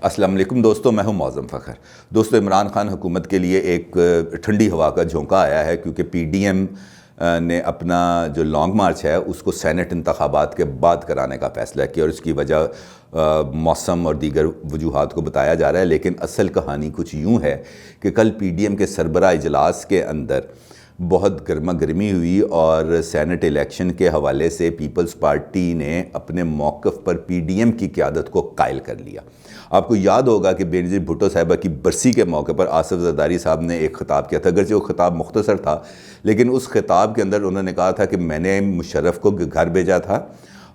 السلام علیکم دوستو، میں ہوں معظم فخر۔ دوستو، عمران خان حکومت کے لیے ایک ٹھنڈی ہوا کا جھونکا آیا ہے، کیونکہ پی ڈی ایم نے اپنا جو لانگ مارچ ہے اس کو سینٹ انتخابات کے بعد کرانے کا فیصلہ کیا، اور اس کی وجہ موسم اور دیگر وجوہات کو بتایا جا رہا ہے۔ لیکن اصل کہانی کچھ یوں ہے کہ کل پی ڈی ایم کے سربراہ اجلاس کے اندر بہت گرما گرمی ہوئی، اور سینٹ الیکشن کے حوالے سے پیپلز پارٹی نے اپنے موقف پر پی ڈی ایم کی قیادت کو قائل کر لیا۔ آپ کو یاد ہوگا کہ بینظیر بھٹو صاحبہ کی برسی کے موقع پر آصف زرداری صاحب نے ایک خطاب کیا تھا، اگرچہ وہ خطاب مختصر تھا، لیکن اس خطاب کے اندر انہوں نے کہا تھا کہ میں نے مشرف کو گھر بھیجا تھا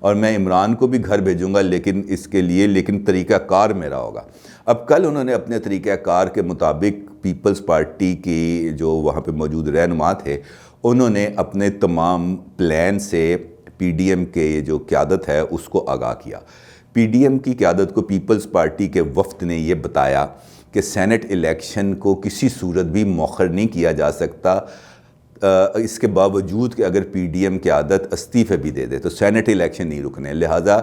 اور میں عمران کو بھی گھر بھیجوں گا، لیکن طریقہ کار میرا ہوگا۔ اب کل انہوں نے اپنے طریقہ کار کے مطابق پیپلز پارٹی کی جو وہاں پہ موجود رہنما تھے، انہوں نے اپنے تمام پلان سے پی ڈی ایم کے جو قیادت ہے اس کو آگاہ کیا۔ پی ڈی ایم کی قیادت کو پیپلز پارٹی کے وفد نے یہ بتایا کہ سینٹ الیکشن کو کسی صورت بھی مؤخر نہیں کیا جا سکتا، اس کے باوجود کہ اگر پی ڈی ایم قیادت استعفے بھی دے دے تو سینٹ الیکشن نہیں رکنے، لہٰذا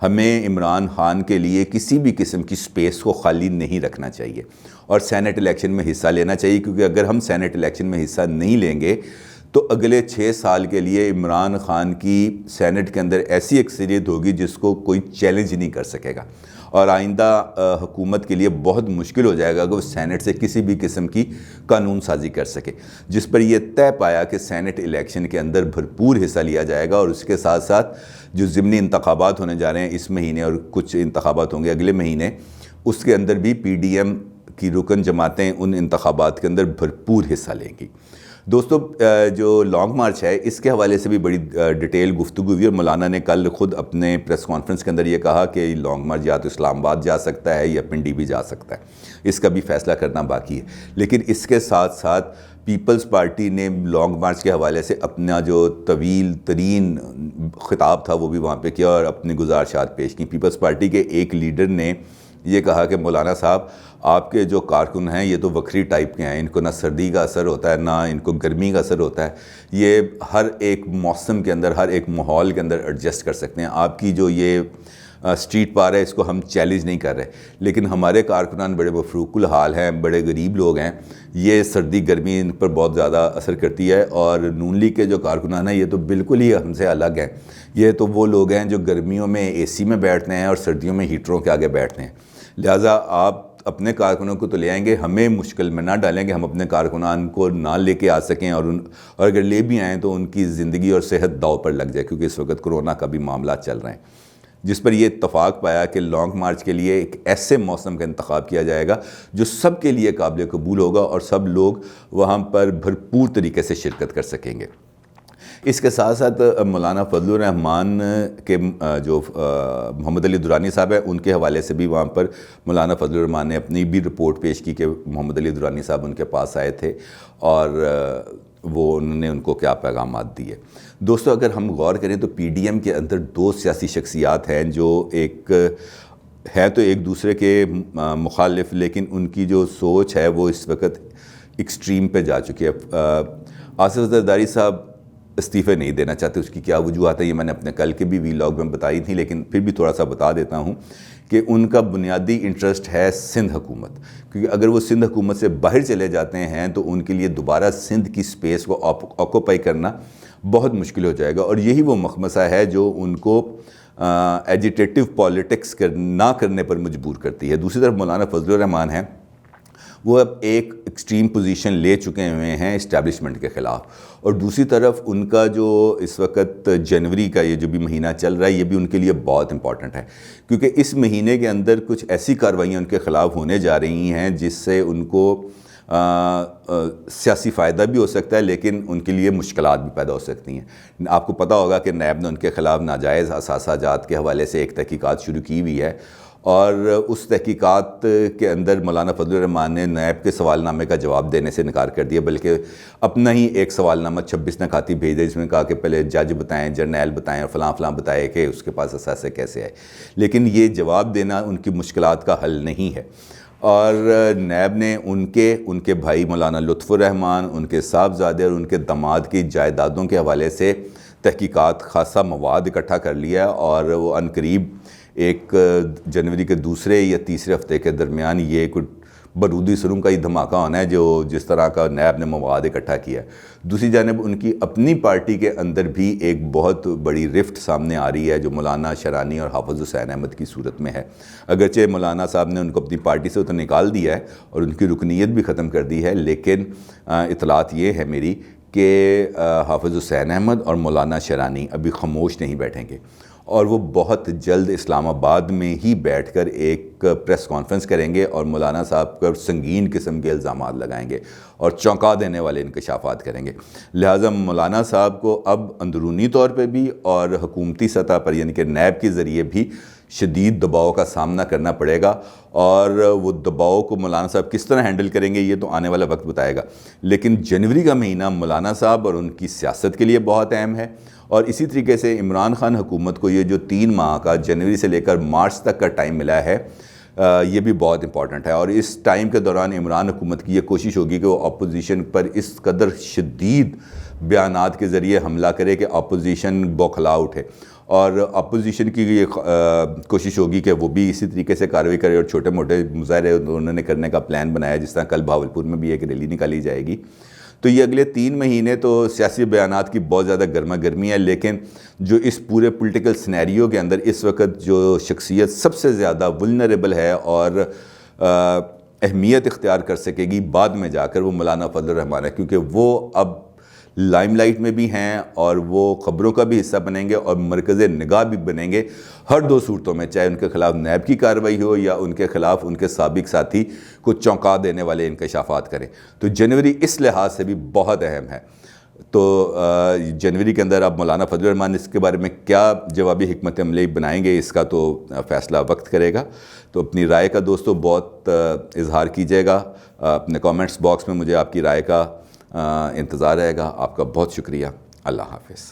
ہمیں عمران خان کے لیے کسی بھی قسم کی سپیس کو خالی نہیں رکھنا چاہیے اور سینٹ الیکشن میں حصہ لینا چاہیے، کیونکہ اگر ہم سینٹ الیکشن میں حصہ نہیں لیں گے تو اگلے 6 سال کے لیے عمران خان کی سینٹ کے اندر ایسی اکثریت ہوگی جس کو کوئی چیلنج نہیں کر سکے گا، اور آئندہ حکومت کے لیے بہت مشکل ہو جائے گا کہ وہ سینٹ سے کسی بھی قسم کی قانون سازی کر سکے، جس پر یہ طے پایا کہ سینٹ الیکشن کے اندر بھرپور حصہ لیا جائے گا، اور اس کے ساتھ ساتھ جو ضمنی انتخابات ہونے جا رہے ہیں اس مہینے اور کچھ انتخابات ہوں گے اگلے مہینے، اس کے اندر بھی پی ڈی ایم کی رکن جماعتیں ان انتخابات کے اندر بھرپور حصہ لیں گی۔ دوستو، جو لانگ مارچ ہے اس کے حوالے سے بھی بڑی ڈیٹیل گفتگو ہوئی، اور مولانا نے کل خود اپنے پریس کانفرنس کے اندر یہ کہا کہ لانگ مارچ یا تو اسلام آباد جا سکتا ہے یا پنڈی بھی جا سکتا ہے، اس کا بھی فیصلہ کرنا باقی ہے۔ لیکن اس کے ساتھ ساتھ پیپلز پارٹی نے لانگ مارچ کے حوالے سے اپنا جو طویل ترین خطاب تھا وہ بھی وہاں پہ کیا اور اپنی گزارشات پیش کی۔ پیپلز پارٹی کے ایک لیڈر نے یہ کہا کہ مولانا صاحب، آپ کے جو کارکن ہیں یہ تو وکری ٹائپ کے ہیں، ان کو نہ سردی کا اثر ہوتا ہے نہ ان کو گرمی کا اثر ہوتا ہے، یہ ہر ایک موسم کے اندر ہر ایک ماحول کے اندر ایڈجسٹ کر سکتے ہیں۔ آپ کی جو یہ اسٹریٹ پار ہے اس کو ہم چیلنج نہیں کر رہے، لیکن ہمارے کارکنان بڑے مفروق الحال ہیں، بڑے غریب لوگ ہیں، یہ سردی گرمی ان پر بہت زیادہ اثر کرتی ہے، اور نون لیگ کے جو کارکنان ہیں یہ تو بالکل ہی ہم سے الگ ہیں، یہ تو وہ لوگ ہیں جو گرمیوں میں اے سی میں بیٹھتے ہیں اور سردیوں میں ہیٹروں کے آگے بیٹھتے ہیں۔ لہٰذا آپ اپنے کارکنوں کو تو لے آئیں گے، ہمیں مشکل میں نہ ڈالیں کہ ہم اپنے کارکنان کو نہ لے کے آ سکیں، اور اگر لے بھی آئیں تو ان کی زندگی اور صحت داؤ پر لگ جائے، کیونکہ اس وقت کرونا کا بھی معاملات چل رہے ہیں، جس پر یہ اتفاق پایا کہ لانگ مارچ کے لیے ایک ایسے موسم کا انتخاب کیا جائے گا جو سب کے لیے قابل قبول ہوگا اور سب لوگ وہاں پر بھرپور طریقے سے شرکت کر سکیں گے۔ اس کے ساتھ ساتھ مولانا فضل الرحمان کے جو محمد علی درانی صاحب ہیں ان کے حوالے سے بھی وہاں پر مولانا فضل الرحمان نے اپنی بھی رپورٹ پیش کی کہ محمد علی درانی صاحب ان کے پاس آئے تھے اور انہوں نے ان کو کیا پیغامات دیے۔ دوستو، اگر ہم غور کریں تو پی ڈی ایم کے اندر 2 سیاسی شخصیات ہیں جو تو ایک دوسرے کے مخالف، لیکن ان کی جو سوچ ہے وہ اس وقت ایکسٹریم پہ جا چکی ہے۔ آصف زرداری صاحب استعفے نہیں دینا چاہتے، اس کی کیا وجوہات ہیں یہ میں نے اپنے کل کے بھی ویلاگ میں بتائی تھی، لیکن پھر بھی تھوڑا سا بتا دیتا ہوں کہ ان کا بنیادی انٹرسٹ ہے سندھ حکومت، کیونکہ اگر وہ سندھ حکومت سے باہر چلے جاتے ہیں تو ان کے لیے دوبارہ سندھ کی سپیس کو آکوپائی کرنا بہت مشکل ہو جائے گا، اور یہی وہ مخمصہ ہے جو ان کو ایجیٹیٹو پالیٹکس نہ کرنے پر مجبور کرتی ہے۔ دوسری طرف مولانا فضل الرحمان ہیں، وہ اب ایک ایکسٹریم پوزیشن لے چکے ہوئے ہیں اسٹیبلشمنٹ کے خلاف، اور دوسری طرف ان کا جو اس وقت جنوری کا یہ جو بھی مہینہ چل رہا ہے یہ بھی ان کے لیے بہت امپورٹنٹ ہے، کیونکہ اس مہینے کے اندر کچھ ایسی کارروائیاں ان کے خلاف ہونے جا رہی ہیں جس سے ان کو سیاسی فائدہ بھی ہو سکتا ہے، لیکن ان کے لیے مشکلات بھی پیدا ہو سکتی ہیں۔ آپ کو پتہ ہوگا کہ نیب نے ان کے خلاف ناجائز اثاثہ جات کے حوالے سے ایک تحقیقات شروع کی ہوئی ہے، اور اس تحقیقات کے اندر مولانا فضل الرحمان نے نیب کے سوال نامے کا جواب دینے سے انکار کر دیا، بلکہ اپنا ہی ایک سوال نامہ 26 نکاتی بھیج دیا جس میں کہا کہ پہلے جج بتائیں، جرنیل بتائیں اور فلاں فلاں بتائے کہ اس کے پاس اثاثے کیسے آئے، لیکن یہ جواب دینا ان کی مشکلات کا حل نہیں ہے۔ اور نیب نے ان کے بھائی مولانا لطف الرحمان، ان کے صاحبزادے اور ان کے داماد کی جائیدادوں کے حوالے سے تحقیقات خاصا مواد اکٹھا کر لیا، اور وہ عنقریب ایک جنوری کے دوسرے یا تیسرے ہفتے کے درمیان یہ کوئی بارودی سرنگ کا ہی دھماکہ ہونا ہے جو جس طرح کا نیب نے مواد اکٹھا کیا ہے۔ دوسری جانب ان کی اپنی پارٹی کے اندر بھی ایک بہت بڑی رفٹ سامنے آ رہی ہے جو مولانا شرانی اور حافظ حسین احمد کی صورت میں ہے۔ اگرچہ مولانا صاحب نے ان کو اپنی پارٹی سے تو نکال دیا ہے اور ان کی رکنیت بھی ختم کر دی ہے، لیکن اطلاعات یہ ہے میری کہ حافظ حسین احمد اور مولانا شرانی ابھی خاموش نہیں بیٹھیں گے، اور وہ بہت جلد اسلام آباد میں ہی بیٹھ کر ایک پریس کانفرنس کریں گے اور مولانا صاحب پر سنگین قسم کے الزامات لگائیں گے اور چونکا دینے والے انکشافات کریں گے۔ لہٰذا مولانا صاحب کو اب اندرونی طور پہ بھی اور حکومتی سطح پر یعنی کہ نیب کے ذریعے بھی شدید دباؤ کا سامنا کرنا پڑے گا، اور وہ دباؤ کو مولانا صاحب کس طرح ہینڈل کریں گے یہ تو آنے والا وقت بتائے گا۔ لیکن جنوری کا مہینہ مولانا صاحب اور ان کی سیاست کے لیے بہت اہم ہے، اور اسی طریقے سے عمران خان حکومت کو یہ جو 3 ماہ کا جنوری سے لے کر مارچ تک کا ٹائم ملا ہے یہ بھی بہت امپورٹنٹ ہے، اور اس ٹائم کے دوران عمران حکومت کی یہ کوشش ہوگی کہ وہ اپوزیشن پر اس قدر شدید بیانات کے ذریعے حملہ کرے کہ اپوزیشن بوکھلا اٹھے، اور اپوزیشن کی یہ کوشش ہوگی کہ وہ بھی اسی طریقے سے کارروائی کرے اور چھوٹے موٹے مظاہرے انہوں نے کرنے کا پلان بنایا، جس طرح کل بھاولپور میں بھی ایک ریلی نکالی جائے گی۔ تو یہ اگلے 3 مہینے تو سیاسی بیانات کی بہت زیادہ گرما گرمی ہے، لیکن جو اس پورے پولیٹیکل سینیریو کے اندر اس وقت جو شخصیت سب سے زیادہ ولنریبل ہے اور اہمیت اختیار کر سکے گی بعد میں جا کر، وہ مولانا فضل الرحمان ہے، کیونکہ وہ اب لائم لائٹ میں بھی ہیں اور وہ خبروں کا بھی حصہ بنیں گے اور مرکز نگاہ بھی بنیں گے ہر 2 صورتوں میں، چاہے ان کے خلاف نیب کی کارروائی ہو یا ان کے خلاف ان کے سابق ساتھی کو چونکا دینے والے انکشافات کریں۔ تو جنوری اس لحاظ سے بھی بہت اہم ہے۔ تو جنوری کے اندر اب مولانا فضل الرحمان اس کے بارے میں کیا جوابی حکمت عملی بنائیں گے اس کا تو فیصلہ وقت کرے گا۔ تو اپنی رائے کا دوستو بہت اظہار کیجیے گا، اپنے کامنٹس باکس میں مجھے آپ کی رائے کا انتظار رہے گا۔ آپ کا بہت شکریہ۔ اللہ حافظ۔